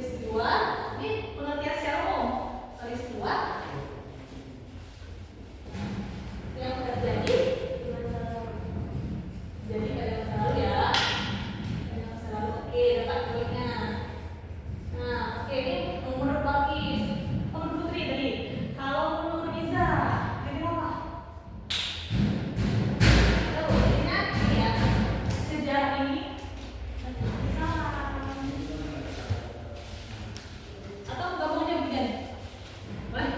peristiwa. Ini pengertian secara umum. Peristiwa yang terjadi jadi pada masa lalu ya. Pada masa lalu. Oke, letak poinnya. Nah, oke, ini menurut Bagi, menurut Putri tadi. Kalau menurut Iza, jadi apa? Tahu, ingat ya. Sejarah ini atau gabungnya begini? Boleh?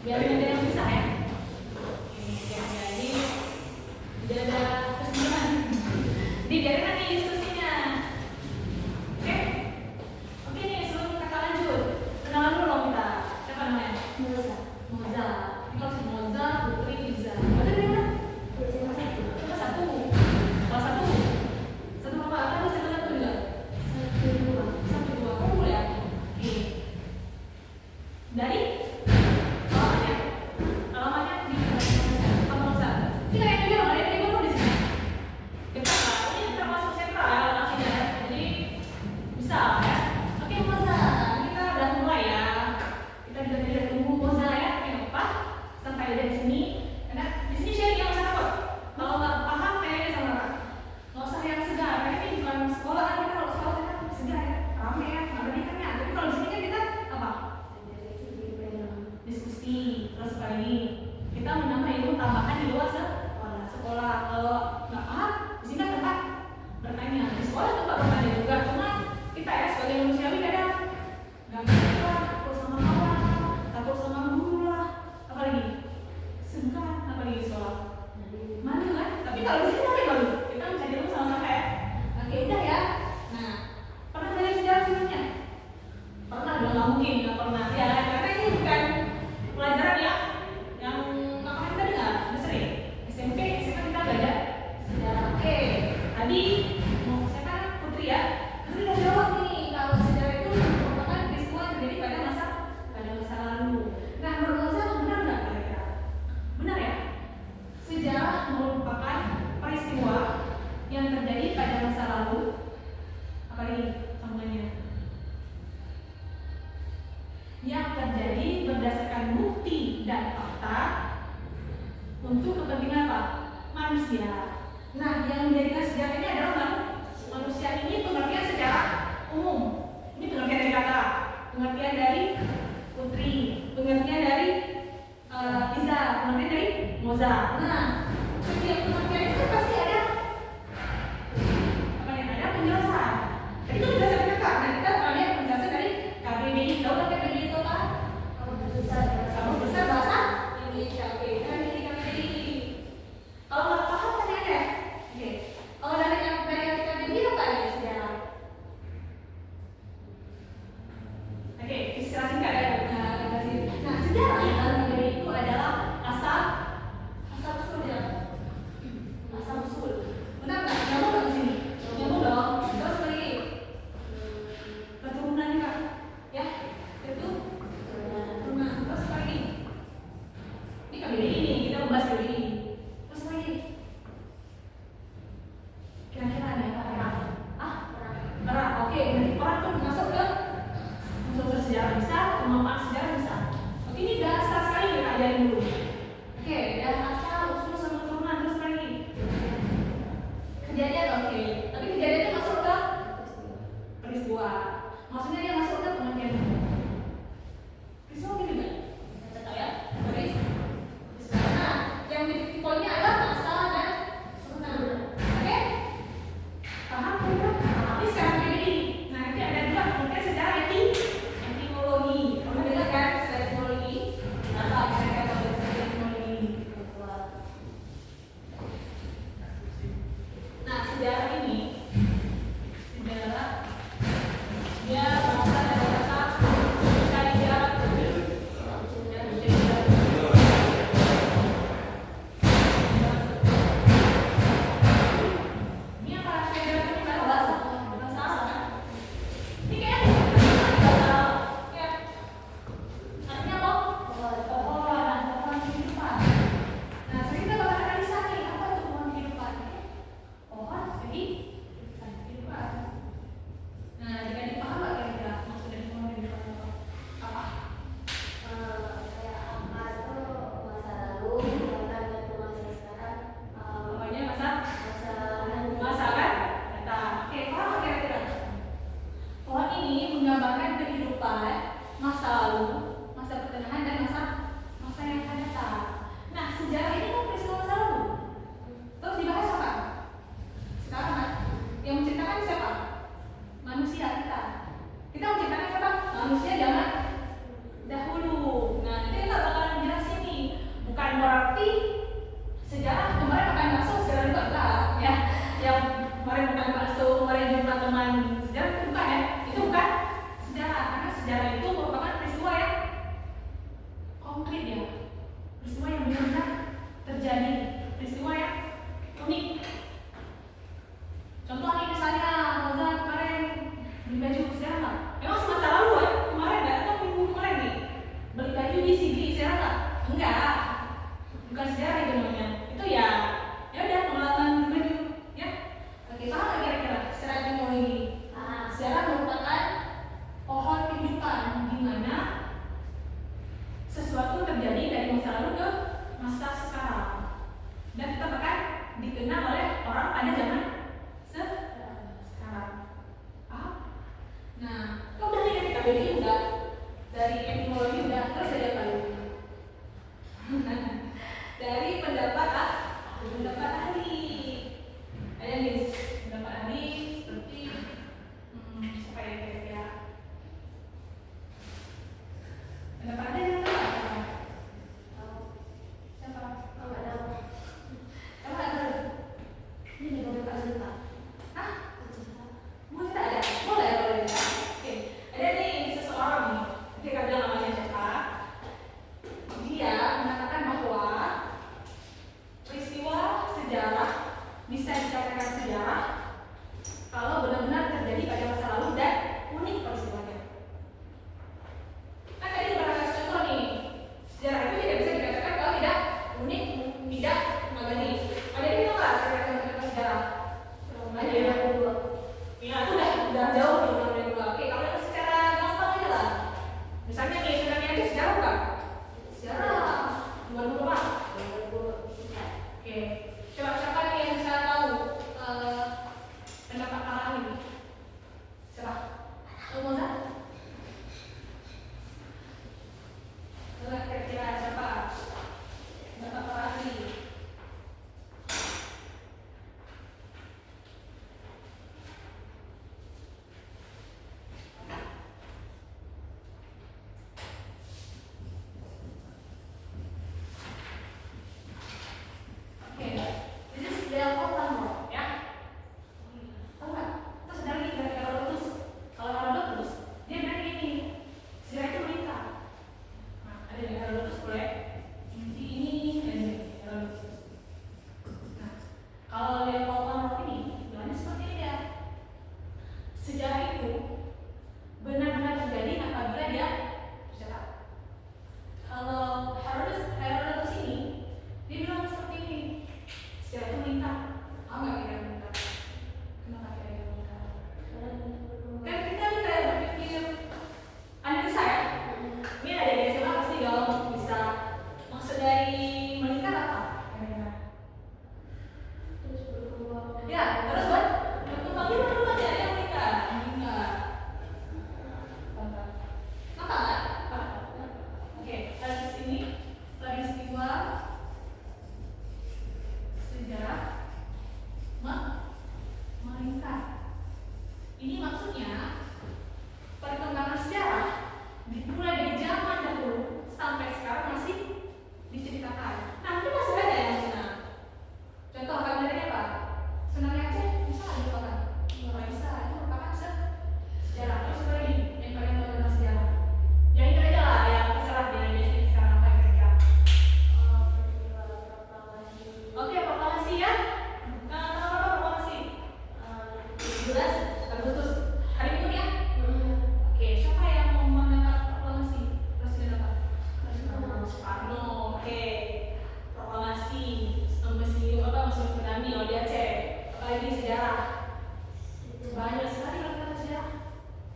Biar ada yang bisa ya. Jadi tidak ada kesimpulan. Dibiarin nanti diskusinya. Oke? Oke nih, sebelum kita lanjut, kenalan dulu dong kita. Siapa namanya? Moza. Ini kalau Moza, Putri, Iza. Moza dari mana? Coba satu. Kalau satu. Satu apa? Kan bisa satu juga. Satu dua. Kamu boleh ya? Oke. Dari alamatnya di Moza. Ini kayak video nggak ada yang di sini. Dekat lah. Ini termasuk sentral ya lokasinya ya. Jadi bisa ya. Oke Moza, kita udah mulai ya. Kita juga tidak tunggu Moza ya. Oke nggak apa? Sampai ada di sini. Karena di sini sharing yang sana kok. Kalau nggak paham kayaknya sama Kak. Nggak usah yang segar. Karena ini bukan sekolah kan. Kita kalau sekolah kan segar ya. Rame ya. Nggak berani kan ya. Tapi kalau di sini kan kita apa? Diskusi. Terus kali ini kita menambah ilmu tambahan di luar sekolah. Kalau nggak paham, di sini kan tempat bertanya. Di sekolah tempat bertanya juga. Cuma kita ya sebagai manusiawi kadang nggak ngerti lah, takut sama kawan, takut sama guru lah, apalagi sungkan, apalagi di sekolah. Malu kan? Tapi kalau di sini boleh malu. Kita mencari ilmu sama-sama ya. Oke udah ya. Nah, pernah belajar sejarah sebelumnya? Pernah dong, nggak mungkin nggak pernah ya. Karena ini bukan pelajaran ya yang kemarin kita dengar, udah sering. SMP, SMA kita belajar sejarah. Oke, tadi mau siapa? Putri ya. Putri udah jawab nih kalau sejarah itu merupakan peristiwa yang terjadi pada masa lalu. Nah, menurut Moza benar nggak kira-kira? Benar ya? Sejarah merupakan peristiwa yang terjadi pada masa lalu. Apa ini sambungannya? Yang terjadi berdasarkan bukti dan fakta untuk kepentingan apa? Manusia. Nah, yang menjadikan sejarah ini adalah manusia ini pengertian secara umum. Ini pengertian dari kakak, pengertian dari Putri, pengertian dari Iza, pengertian dari Moza. Nah, setiap pengertian itu pasti ada apa yang ada penjelasan. Jadi itu penjelasan kakak. Nah, kita akan lihat penjelasan dari KBBI. Tahu kan KBBI itu apa? Kamus Besar Bahasa Indonesia. Oke, kita lihat KBBI. Kalau nggak paham tanya aja. Oke. Kalau dari KBBI apa ya sejarah? Oke, istilah singkat ya. Nah, sejarah dalam KBBI itu adalah asal usul ya. Asal usul. Benar nggak? Nyambung nggak di sini? Nyambung dong. Terus lagi keturunannya Kak. Ya, itu keturunan. Terus lagi. Ini KBBI ini kita membahas KBBI. Terus lagi. Kira-kira ada apa? Perang. Oke, nanti perang tuh masuk ke unsur sejarah bisa, pemanfaat sejarah bisa. Oke, ini dasar sekali kita ajarin dulu. Oke, dan asal usul sama keturunan. Terus lagi. Kejadian oke. Tapi kejadian itu masuk ke peristiwa. Maksudnya dia masuk ke pengertian. Peristiwa gitu juga. Tahu ya? Peristiwa. Nah, yang di poinnya adalah masalah dan keturunan. Oke? Paham belum? Tapi sekarang ini. Nah, nanti ada dua pengertian secara etimologi. Pernah dengar kan secara etimologi? Apa kira-kira kalau secara etimologi? Nah, sejarah ini dia berasal dari kata dari etimologi udah terus aja kali. Dari pendapat ahli. Ada nih pendapat ahli seperti siapa ya kira-kira? Pendapat ahli yang apa? Siapa? Enggak tahu. Siapa tahu? Ini pendapat ahli tak? Hah? Mau kita ada? Boleh ya. Oke. Ada nih seseorang nih. Kita bilang namanya siapa? Dia mengatakan bahwa peristiwa sejarah bisa dikatakan sejarah kalau benar-benar terjadi pada masa lalu dan unik peristiwanya. Kan tadi udah kasih contoh nih, sejarah itu tidak bisa dikatakan kalau tidak unik, tidak magani. Ada yang tahu nggak kira-kira sejarah? Ada yang kedua. Ya itu udah jauh nih orang yang kedua. Oke, kalau yang secara gampang aja lah. Misalnya nih sebenarnya aja sejarah bukan? Sejarah. 2000 Pak. Oke. Coba siapa nih yang bisa tahu pendapat para ahli? Siapa? Moza? Coba kira-kira siapa pendapat para ahli? Oke, ini sejarah Rotterdam ya. Tahu nggak? Terus ada lagi dari Herodotus. Kalau Herodotus, dia bilang gini, sejarah itu meningkat. Nah, ada dari Herodotus boleh. Ini dan ini Herodotus. Nah, kalau Leopold ini bilangnya seperti ini ya. Sejarah itu benar-benar terjadi apabila dia tercatat. Kalau Herodotus ini, dia bilang seperti ini. Sejarah itu meningkat. Tahu nggak kira meningkat? Kenapa kira meningkat? Kan kita bisa berpikir analisa ya. Ini ada di SMA pasti dong bisa. Maksud dari meningkat apa? Terus berkembang. Ya, terus berkembang gimana dulu aja yang meningkat? Meningkat. Kenapa nggak? Oke, dari sini peristiwa sejarah meningkat. Ini maksudnya perkembangan sejarah dimulai dari zaman dahulu sampai sekarang masih diceritakan. Nah, itu masih ada yang senang. Contoh gambarnya apa? Senangnya Aceh bisa dilupakan. Nggak bisa, itu merupakan sejarah. Terus apa lagi yang kalian tahu tentang sejarah? Yang itu aja lah, yang terserah dia sekarang apa kira-kira. Oke, proklamasi ya. Tanggal berapa proklamasi? 17 Agustus. Hari Minggu ya? Oke, siapa yang mau menangkap proklamasi? Presiden apa? Soekarno. Oke. Proklamasi. Museum Tsunami kalau di Aceh. Apalagi sejarah. Banyak sekali kalau sejarah.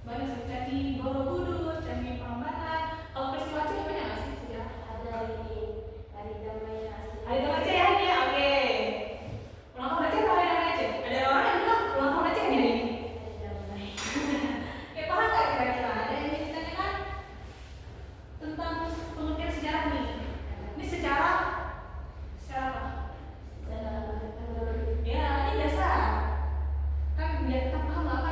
Banyak sekali Candi Borobudur, Candi Prambanan. Kalau peristiwa Aceh banyak nggak sih sejarah? Ada ini. Hari Damai Aceh ya ini ya. Oke. Ulang tahun Aceh atau hari Damai Aceh? Ada orang yang bilang ulang tahun Aceh ini. Oke, paham nggak kira-kira? Ada yang ditanyakan tentang pengertian sejarah nih. Ini sejarah apa? Ya, ini biasa. Kan biar kita paham apa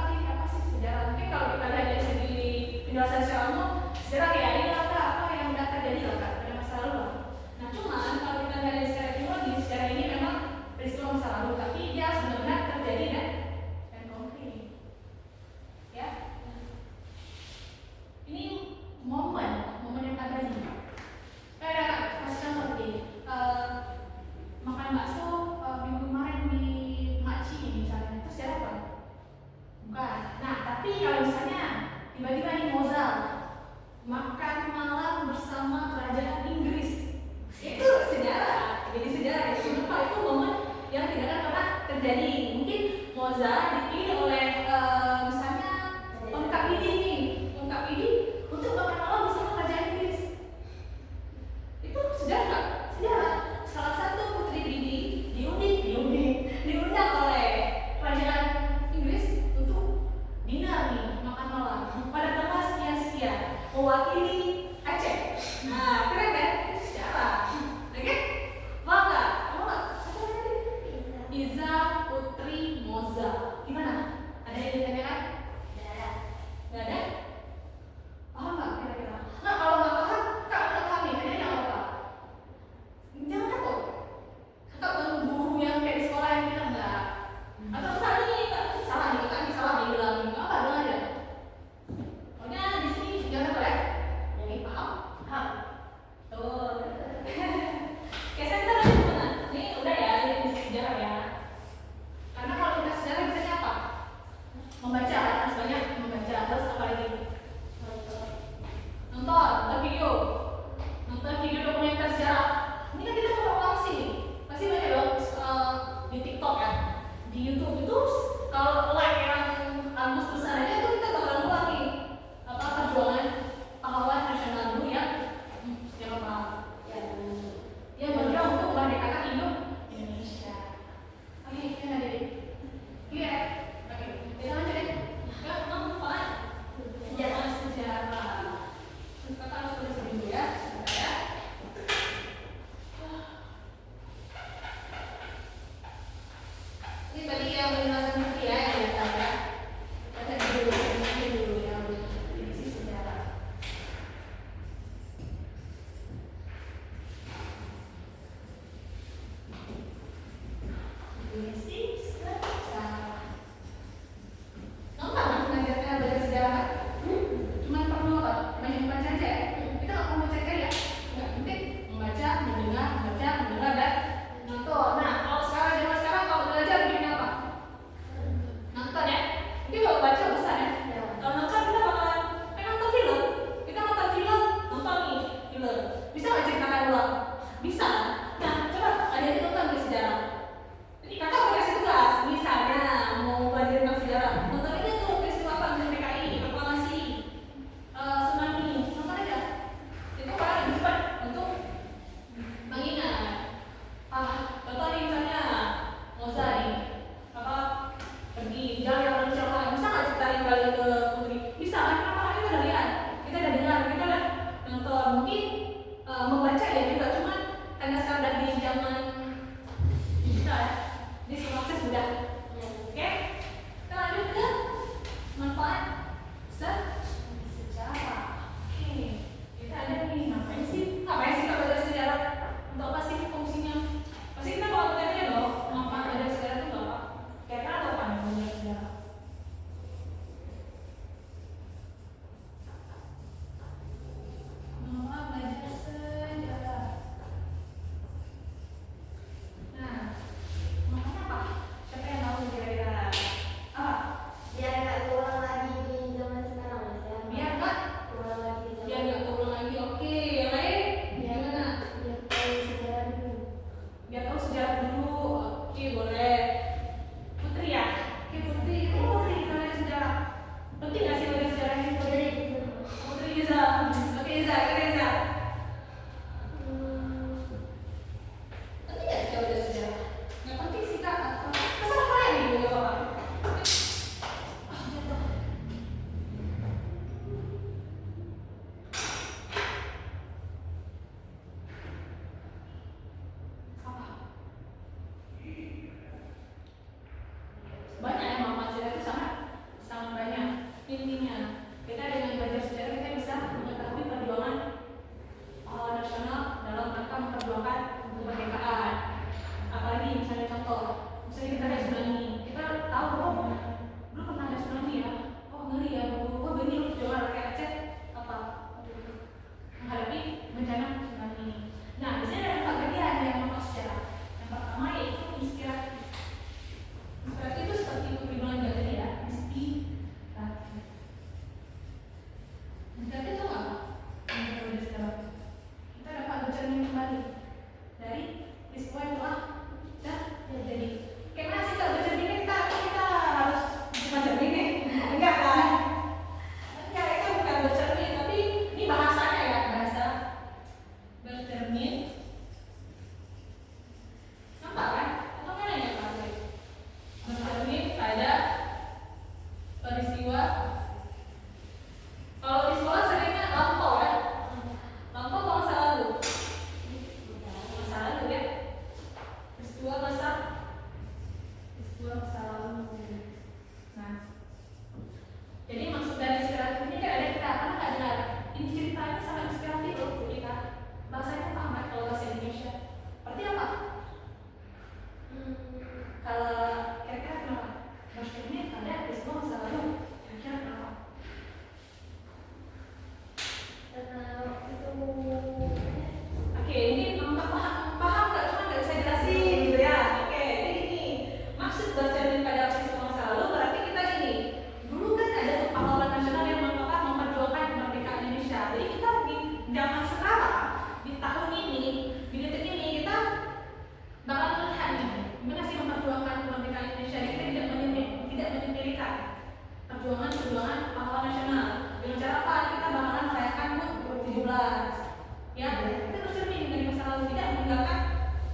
sih sejarah. Mungkin kalau kita lihat dari segi penjelasan secara umum, sejarah ya ini apa yang sudah terjadi lah pada masa lalu lah. Nah, cuman kalau kita lihat dari secara etimologi, sejarah ini memang peristiwa masa lalu, tapi dia benar-benar terjadi dan konkret. Ya. Ini momen yang ada nih. Kayak kasih contoh nih. Makan bakso minggu kemarin di Makci misalnya, itu sejarah apa? Bukan. Nah, tapi kalau misalnya tiba-tiba nih Mozart makan malam bersama kerajaan Inggris, itu sejarah. Jadi sejarah itu momen yang tidak akan pernah terjadi. Mungkin Mozart dipilih oleh misalnya pengungkap ini untuk makan malam bersama kerajaan Inggris. Itu sejarah nggak? Sejarah. Salah satu putri Didi diundang oleh kerajaan Inggris untuk dinner nih, makan malam pada tanggal sekian. mewakili Aceh. Nah, keren kan? Itu sejarah. Oke? Mau nggak? Mau nggak? Siapa tadi? Iza Putri Moza. Gimana? Ada yang ditanyakan? Nggak ada? Paham nggak kira-kira? Nah, kalau nggak paham, kak udah paham nih. Ada yang apa? Jangan takut. Kakak bukan guru yang kayak di sekolah yang bilang enggak. Atau salah nih, salah nih, kakak salah nih bilang nggak apa, bilang aja. Pokoknya di sini jangan takut ya. Jadi paham? Paham. Tuh. Oke, saya kita lanjut mana? Ini udah ya, ini sejarah ya. Karena kalau kita sejarah biasanya apa? Membaca, harus banyak membaca. Terus apa lagi? Nonton video. Nonton video dokumenter sejarah. Ini kan kita mau ulang sih. Pasti banyak dong di TikTok ya. Di YouTube itu kalau like yang angka besar aja itu kita bakalan ulang nih. Apa perjuangan pahlawan nasional dulu ya. Yang apa? Yang berjuang untuk memerdekakan hidup Indonesia. Oke, yang ada di clear. Oke, kita lanjut deh. Ya, Pak. pahlawan nasional. Dengan cara apa? Kita bakalan merayakan HUT 17. Ya, kita bercermin dari masa lalu, tidak meninggalkan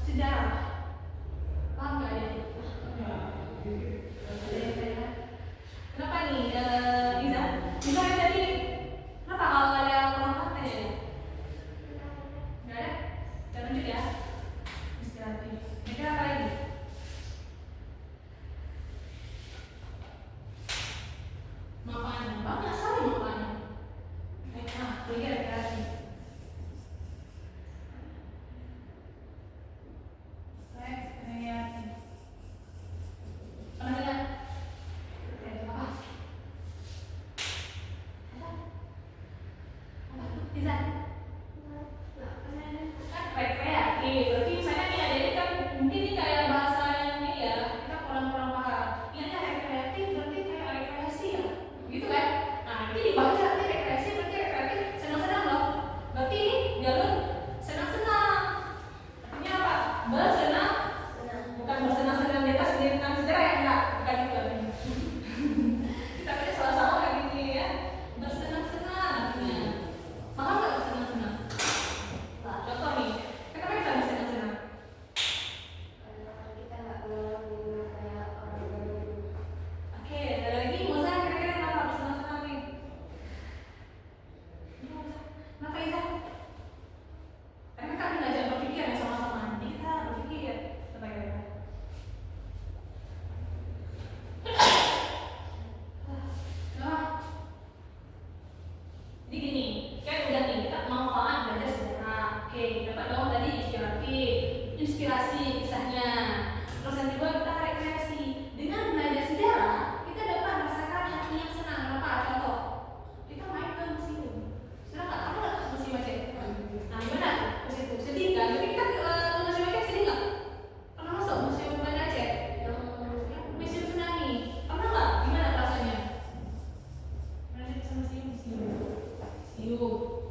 sejarah. Paham nggak ya? Kenapa nih, Iza? Iza yang tadi kenapa kalau ada perempuan tanya? Nggak ada? Kita lanjut ya. Inspiratif. Mikir apa lagi? Manfaatnya banyak sekali manfaatnya. Nah, mikir rekreasi. Rekreasi. Pernah dengar? Apa? Bisa? Kan rekreatif, berarti misalnya nih ada ini kan mungkin ini kayak bahasa yang ini ya, kita kurang-kurang paham. Ini ada rekreatif berarti kayak rekreasi ya, gitu kan? Nah ini dibaca nanti rekreasi berarti rekreatif senang-senang loh. Berarti ini jalur senang-senang. Artinya apa? Bersenang, bukan bersenang-senang di atas pendidikan sejarah ya, enggak, bukan itu artinya. Kita baca salah-salah kayak gini ya. Bersenang-senang artinya. Paham nggak bersenang-senang? Contoh nih, kenapa kita bersenang-senang? Kita nggak ngelakuin kayak orang lain. Oke, ada lagi Moza kira-kira kenapa bersenang-senang nih? Kenapa Iza? Karena kami belajar berpikir ya sama-sama. Jadi kita berpikir apa kira-kira? Jadi gini, kan udah nih kita manfaat belajar sejarah. Oke, dapat dong tadi inspiratif, inspirasi kisahnya. Terus yang kedua kita rekreasi. Dengan belajar sejarah, kita dapat merasakan hati yang senang. Kenapa? Contoh, kita main ke museum. Senang nggak? Kamu nggak ke museum Aceh? Nah, gimana? Ke situ sedih kan? Jadi kita ke museum Aceh sedih nggak? Pernah masuk museum Banda Aceh? Museum Tsunami. Pernah nggak? Gimana rasanya? Pernah sih ke museum? Museum.